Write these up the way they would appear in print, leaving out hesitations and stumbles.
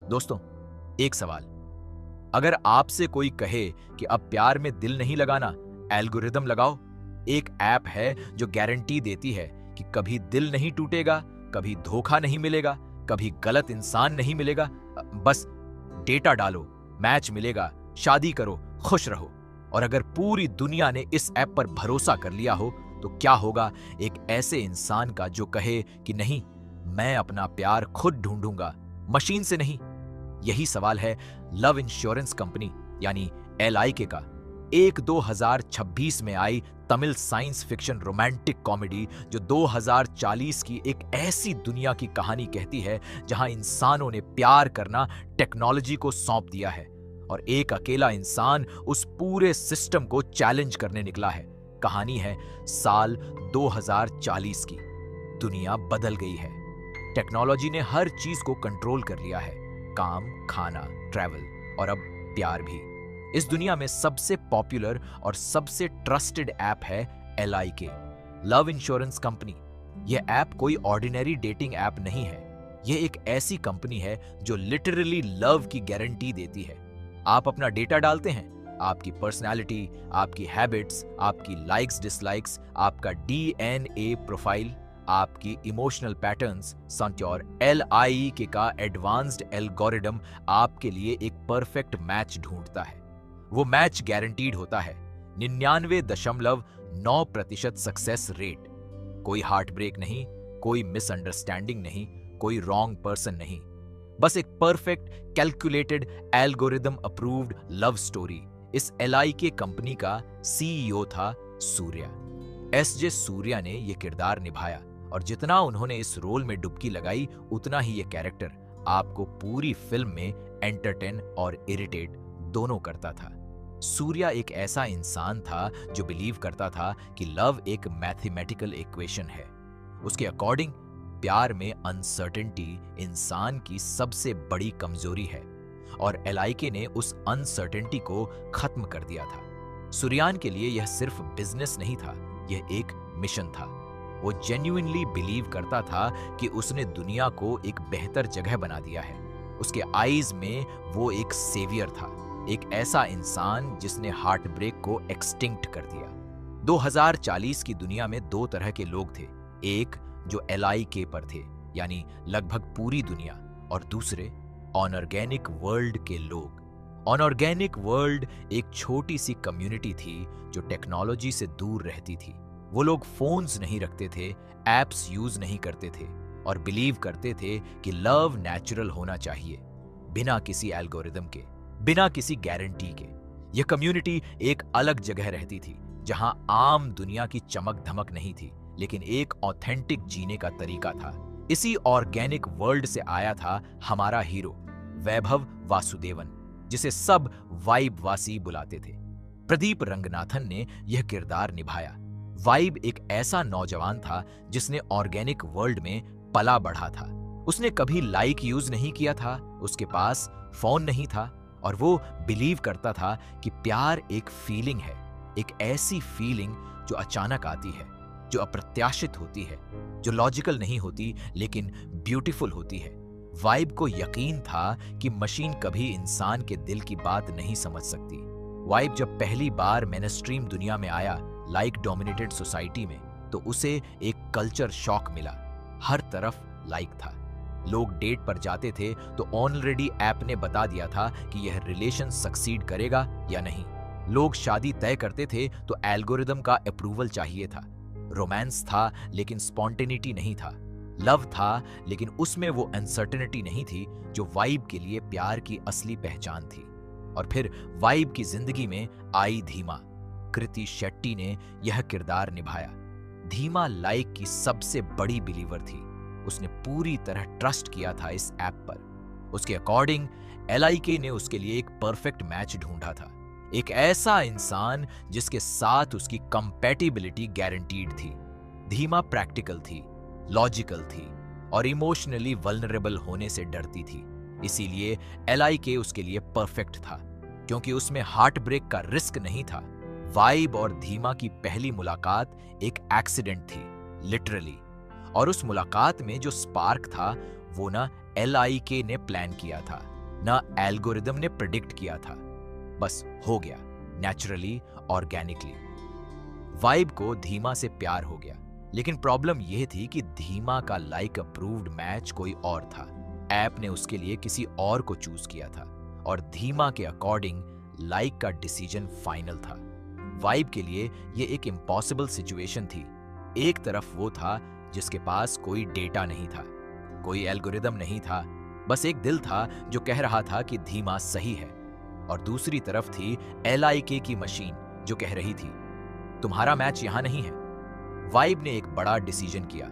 दोस्तों, एक सवाल। अगर आपसे कोई कहे कि अब प्यार में दिल नहीं लगाना, एल्गोरिदम लगाओ। एक ऐप है जो गारंटी देती है कि कभी दिल नहीं टूटेगा, कभी धोखा नहीं मिलेगा, कभी गलत इंसान नहीं मिलेगा। बस डेटा डालो, मैच मिलेगा, शादी करो, खुश रहो। और अगर पूरी दुनिया ने इस ऐप पर भरोसा कर लिया हो तो क्या होगा एक ऐसे इंसान का जो कहे कि नहीं, मैं अपना प्यार खुद ढूंढूंगा, मशीन से नहीं। यही सवाल है लव इंश्योरेंस कंपनी यानी LIK का। एक 2026 में आई Tamil science fiction romantic comedy जो 2040 की एक ऐसी दुनिया की कहानी कहती है जहां इंसानों ने प्यार करना टेक्नोलॉजी को सौंप दिया है और एक अकेला इंसान उस पूरे सिस्टम को चैलेंज करने निकला है। कहानी है साल 2040 की। दुनिया बदल गई है। टेक्नोलॉजी ने हर चीज को कंट्रोल कर लिया है, काम, खाना, ट्रैवल और अब प्यार भी। इस दुनिया में सबसे पॉपुलर और सबसे ट्रस्टेड ऐप है LIK, लव इंश्योरेंस कंपनी। यह ऐप कोई ऑर्डिनरी डेटिंग ऐप नहीं है। यह एक ऐसी कंपनी है जो लिटरली लव की गारंटी देती है। आप अपना डेटा डालते हैं, आपकी पर्सनालिटी, आपकी हैबिट्स, आपकी लाइक्स डिसलाइक्स, आपका DNA प्रोफाइल, आपकी इमोशनल पैटर्न्स, और LIK का एडवांस्ड एल्गोरिदम आपके लिए एक परफेक्ट मैच ढूंढता है। वो मैच गारंटीड होता है, 99.9% सक्सेस रेट। कोई हार्ट ब्रेक नहीं, कोई मिसअंडरस्टैंडिंग नहीं, कोई रॉन्ग पर्सन नहीं, बस एक perfect calculated algorithm approved love story. इस LIK कंपनी का CEO था सूर्या। SJ सूर्या ने यह किरदार निभाया और जितना उन्होंने इस रोल में डुबकी लगाई उतना ही यह कैरेक्टर आपको पूरी फिल्म में एंटरटेन और इरिटेट दोनों करता था। सूर्या एक ऐसा इंसान था जो बिलीव करता था कि लव एक मैथमेटिकल इक्वेशन है। उसके अकॉर्डिंग प्यार में अनसर्टेनिटी इंसान की सबसे बड़ी कमजोरी है और LIK ने उस अनसर्टेनिटी को खत्म कर दिया था। सूर्यान के लिए यह सिर्फ बिजनेस नहीं था, यह एक मिशन था। वो जेन्युइनली बिलीव करता था कि उसने दुनिया को एक बेहतर जगह बना दिया है। उसके आईज में वो एक सेवियर था, एक ऐसा इंसान जिसने हार्ट ब्रेक को एक्सटिंक्ट कर दिया। 2040 की दुनिया में दो तरह के लोग थे, एक जो LIK पर थे यानी लगभग पूरी दुनिया, और दूसरे अनऑर्गेनिक वर्ल्ड के लोग। अनऑर्गेनिक वर्ल्ड एक छोटी सी कम्युनिटी थी जो टेक्नोलॉजी से दूर रहती थी। वो लोग फोन्स नहीं रखते थे, एप्स यूज नहीं करते थे और बिलीव करते थे कि लव नेचुरल होना चाहिए, बिना किसी एल्गोरिदम के, बिना किसी गारंटी के। यह कम्युनिटी एक अलग जगह रहती थी जहां आम दुनिया की चमक धमक नहीं थी, लेकिन एक ऑथेंटिक जीने का तरीका था। इसी ऑर्गेनिक वर्ल्ड से आया था हमारा हीरो वैभव वासुदेवन, जिसे सब वाइब वासी बुलाते थे। प्रदीप रंगनाथन ने यह किरदार निभाया। वाइब एक ऐसा नौजवान था जिसने ऑर्गेनिक वर्ल्ड में पला बढ़ा था। उसने कभी लाइक यूज नहीं किया था, उसके पास फोन नहीं था और वो बिलीव करता था कि प्यार एक फीलिंग है, एक ऐसी फीलिंग जो अचानक आती है, जो अप्रत्याशित होती है, जो लॉजिकल नहीं होती लेकिन ब्यूटीफुल होती है। वाइब को यकीन था कि मशीन कभी इंसान के दिल की बात नहीं समझ सकती। वाइब जब पहली बार मेनस्ट्रीम दुनिया में आया, लाइक डोमिनेटेड सोसाइटी में, तो उसे एक कल्चर शॉक मिला। हर तरफ लाइक था। लोग डेट पर जाते थे तो ऑलरेडी ऐप ने बता दिया था कि यह रिलेशन सक्सीड करेगा या नहीं। लोग शादी तय करते थे तो एल्गोरिदम का अप्रूवल चाहिए था। रोमांस था लेकिन स्पॉन्टेनिटी नहीं था। लव था लेकिन उसमें वो अनसर्टेनिटी नहीं थी जो वाइब के लिए प्यार की असली पहचान थी। और फिर वाइब की जिंदगी में आई धीमा। कृति शेट्टी ने यह किरदार निभाया। धीमा लाइक की सबसे बड़ी बिलीवर थी। उसने पूरी तरह ट्रस्ट किया था इस ऐप पर। उसके अकॉर्डिंग LIK ने उसके लिए एक परफेक्ट मैच ढूंढा था, एक ऐसा इंसान जिसके साथ उसकी कंपैटिबिलिटी गारंटीड थी। धीमा प्रैक्टिकल थी, लॉजिकल थी और इमोशनली वल्नरेबल होने से डरती थी। इसीलिए LIK उसके लिए परफेक्ट था, क्योंकि उसमें हार्ट ब्रेक का रिस्क नहीं था। वाइब और धीमा की पहली मुलाकात एक एक्सीडेंट थी, लिटरली। और उस मुलाकात में जो स्पार्क था वो ना LIK ने प्लान किया था, ना एल्गोरिदम ने प्रिडिक्ट किया था, बस हो गया, नेचुरली, ऑर्गेनिकली। वाइब को धीमा से प्यार हो गया, लेकिन प्रॉब्लम यह थी कि धीमा का लाइक अप्रूव्ड मैच कोई और था। ऐप ने उसके लिए किसी और को चूज किया था और धीमा के अकॉर्डिंग लाइक का डिसीजन फाइनल था। वाइब के लिए यह एक इम्पॉसिबल सिचुएशन थी। एक तरफ वो था जिसके पास कोई डेटा नहीं था, कोई एल्गोरिदम नहीं था, बस एक दिल था जो कह रहा था कि धीमा सही है, और दूसरी तरफ थी LIK की मशीन जो कह रही थी तुम्हारा मैच यहां नहीं है। वाइब ने एक बड़ा डिसीजन किया।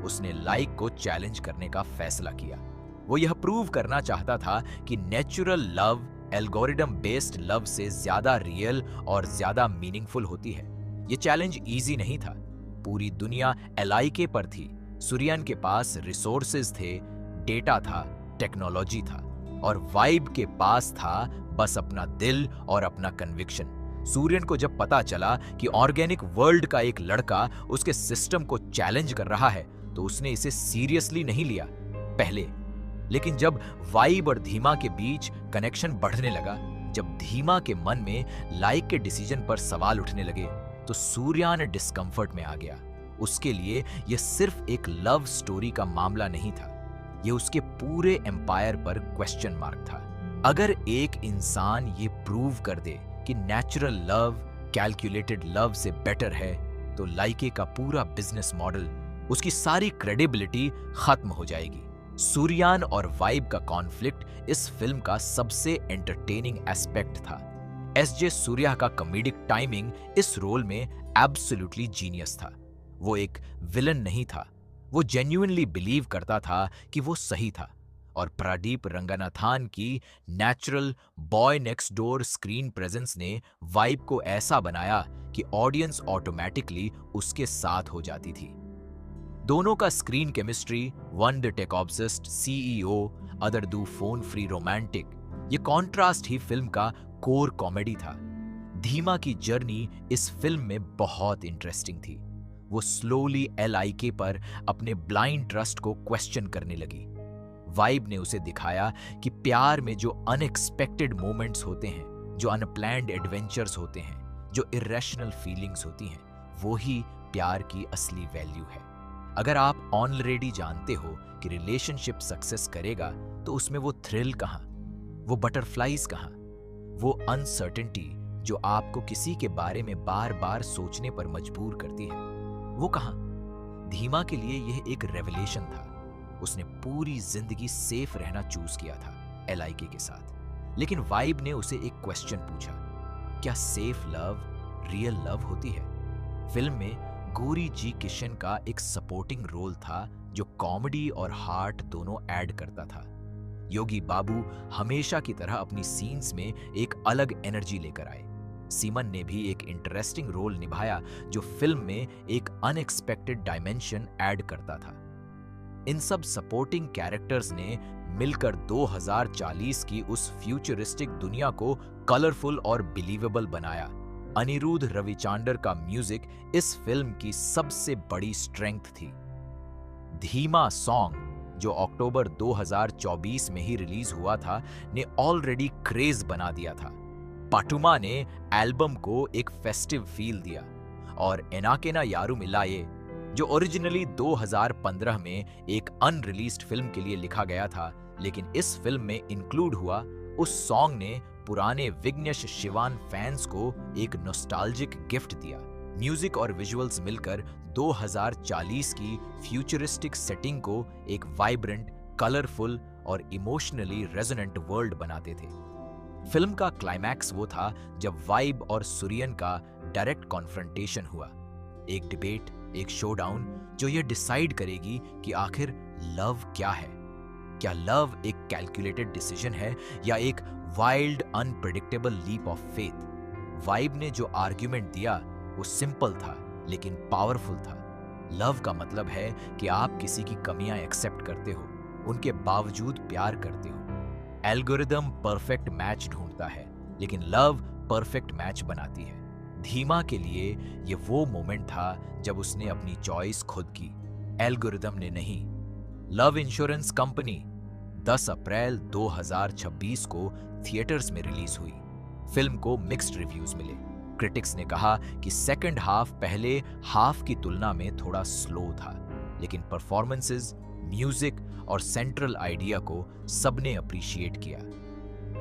उसने लाइक को चैलेंज करने का फैसला किया। वो यह प्रूव करना चाहता था कि natural love algorithm based love से ज्यादा रियल और ज्यादा मीनिंगफुल होती है। ये चैलेंज इजी नहीं था। पूरी दुनिया LIK पर थी। सूर्यन के पास रिसोर्सेज थे, डेटा था, टेक्नोलॉजी था, और वाइब के पास था बस अपना दिल और अपना कन्विक्शन। सूर्यन को जब पता चला कि ऑर्गेनिक वर्ल्ड का एक लड़का उसके सिस्टम को चैलेंज कर रहा है, तो उसने इसे सीरियसली नहीं लिया पहले। लेकिन जब वाइब और धीमा के बीच कनेक्शन बढ़ने लगा, जब धीमा के मन में लाइक के डिसीजन पर सवाल उठने लगे, तो सूर्यान डिस्कंफर्ट में आ गया। उसके लिए यह सिर्फ एक लव स्टोरी का मामला नहीं था, यह उसके पूरे एम्पायर पर क्वेश्चन मार्क था। अगर एक इंसान ये प्रूव कर दे कि नेचुरल लव कैलकुलेटेड लव से बेटर है, तो लाइके का पूरा बिजनेस मॉडल, उसकी सारी क्रेडिबिलिटी खत्म हो जाएगी। सूर्यान और वाइब का कॉन्फ्लिक्ट इस फिल्म का सबसे एंटरटेनिंग एस्पेक्ट था। SJ सूर्या का कॉमेडिक टाइमिंग इस रोल में एब्सोल्युटली जीनियस था। वो एक विलन नहीं था, वो जेन्युइनली बिलीव करता था कि वो सही था। और प्रदीप रंगनाथन की natural boy next door screen presence ने वाइब को ऐसा बनाया कि ऑडियंस ऑटोमेटिकली उसके साथ हो जाती थी। दोनों का screen chemistry, one the tech obsessed CEO, other do phone free romantic, ये कॉन्ट्रास्ट ही फिल्म का कोर कॉमेडी था। धीमा की जर्नी इस फिल्म में बहुत इंटरेस्टिंग थी। वो स्लोली LIK पर अपने ब्लाइंड ट्रस्ट को क्वेश्चन करने लगी। वाइब ने उसे दिखाया कि प्यार में जो अनएक्सपेक्टेड मोमेंट्स होते हैं, जो अनप्लैन्ड एडवेंचर्स होते हैं, जो इरेशनल फीलिंग्स होती हैं, वो ही प्यार की असली वैल्यू है। अगर आप ऑलरेडी जानते हो कि रिलेशनशिप सक्सेस करेगा, तो उसमें वो थ्रिल कहाँ, वो बटरफ्लाईज कहाँ, वो अनसर्टेनिटी जो आपको किसी के बारे में बार बार सोचने पर मजबूर करती है, वो कहाँ? धीमा के लिए यह एक रेवलेशन था। उसने पूरी जिंदगी सेफ रहना चूज किया था LIK के साथ। लेकिन वाइब ने उसे एक क्वेश्चन पूछा, क्या सेफ लव रियल लव होती है? फिल्म में गौरी जी किशन का एक सपोर्टिंग रोल था जो कॉमेडी और हार्ट दोनों ऐड करता था। योगी बाबू हमेशा की तरह अपनी सीन्स में एक अलग एनर्जी लेकर आए। सीमन ने भी एक इंटरेस्टिंग रोल निभाया जो फिल्म में एक अनएक्सपेक्टेड डायमेंशन ऐड करता था। इन सब सपोर्टिंग कैरेक्टर्स ने मिलकर 2040 की उस फ्यूचरिस्टिक दुनिया को कलरफुल और बिलीवेबल बनाया। अनिरुद्ध रविचांडर का म्यूजिक इस फिल्म की सबसे बड़ी स्ट्रेंथ थी। धीमा सॉन्ग, जो अक्टूबर 2024 में ही रिलीज हुआ था, ने ऑलरेडी क्रेज बना दिया था। पाटुमा ने एल्बम को एक फेस्टिव फील दिया, और एनाकेना यारू मिलाये, जो ओरिजिनली 2015 में एक अनरिलीज्ड फिल्म के लिए लिखा गया था, लेकिन इस फिल्म में इंक्लूड हुआ, उस सॉन्ग ने पुराने विघ्नेश शिवान फैंस को एक नॉस्टैल्जिक गिफ्ट दिया। म्यूजिक और विजुअल्स मिलकर 2040 की फ्यूचरिस्टिक सेटिंग को एक वाइब्रेंट, कलरफुल और इमोशनली रेजोनेंट वर्ल्ड बनाते थे। फिल्म का क्लाइमैक्स वो था जब वाइब और सूर्यन का डायरेक्ट कॉन्फ्रंटेशन हुआ। एक डिबेट, एक शोडाउन जो ये डिसाइड करेगी कि आखिर लव क्या है। क्या लव एक कैलकुलेटेड डिसीजन है या एक wild unpredictable leap of faith? Vibe ने जो आर्ग्यूमेंट दिया वो सिंपल था लेकिन पावरफुल था। लव का मतलब है कि आप किसी की कमियां एक्सेप्ट करते हो, उनके बावजूद प्यार करते हो। एल्गोरिदम परफेक्ट मैच ढूंढता है, लेकिन लव परफेक्ट मैच बनाती है। धीमा के लिए ये वो मोमेंट था जब उसने अपनी चॉइस खुद की, एल्गोरिदम ने नहीं। लव इंश्योरेंस कंपनी, 10 अप्रैल 2026 को थिएटर्स में रिलीज हुई। फिल्म को मिक्स्ड रिव्यूज मिले। क्रिटिक्स ने कहा कि सेकंड हाफ पहले हाफ की तुलना में थोड़ा स्लो था, लेकिन परफॉर्मेंसेस, म्यूजिक और सेंट्रल आइडिया को सबने अप्रिशिएट किया।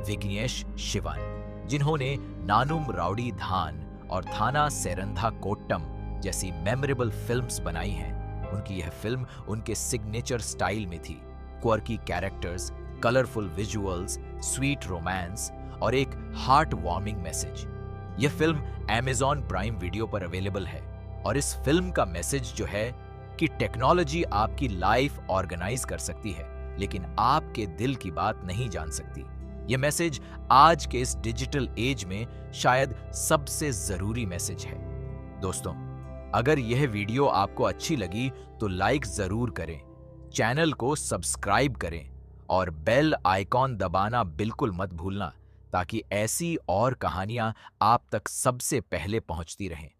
विघ्नेश शिवन, जिन्होंने नानुम राउडी धान और थाना सेरंधा कोट्टम जैसी मेमोरेबल फिल्म्स बनाई हैं, उनकी यह फिल्म उनके सिग्नेचर स्टाइल में थी। Quirky characters, colourful visuals, sweet romance और एक हार्ट वार्मिंग मैसेज। यह फिल्म Amazon प्राइम वीडियो पर अवेलेबल है और इस फिल्म का मैसेज जो है कि टेक्नोलॉजी आपकी लाइफ ऑर्गेनाइज कर सकती है, लेकिन आपके दिल की बात नहीं जान सकती। यह मैसेज आज के इस डिजिटल एज में शायद सबसे जरूरी मैसेज है। दोस्तों, अगर यह वीडियो आपको अच्छी लगी तो लाइक जरूर करें, चैनल को सब्सक्राइब करें और बेल आइकॉन दबाना बिल्कुल मत भूलना, ताकि ऐसी और कहानियां आप तक सबसे पहले पहुंचती रहें।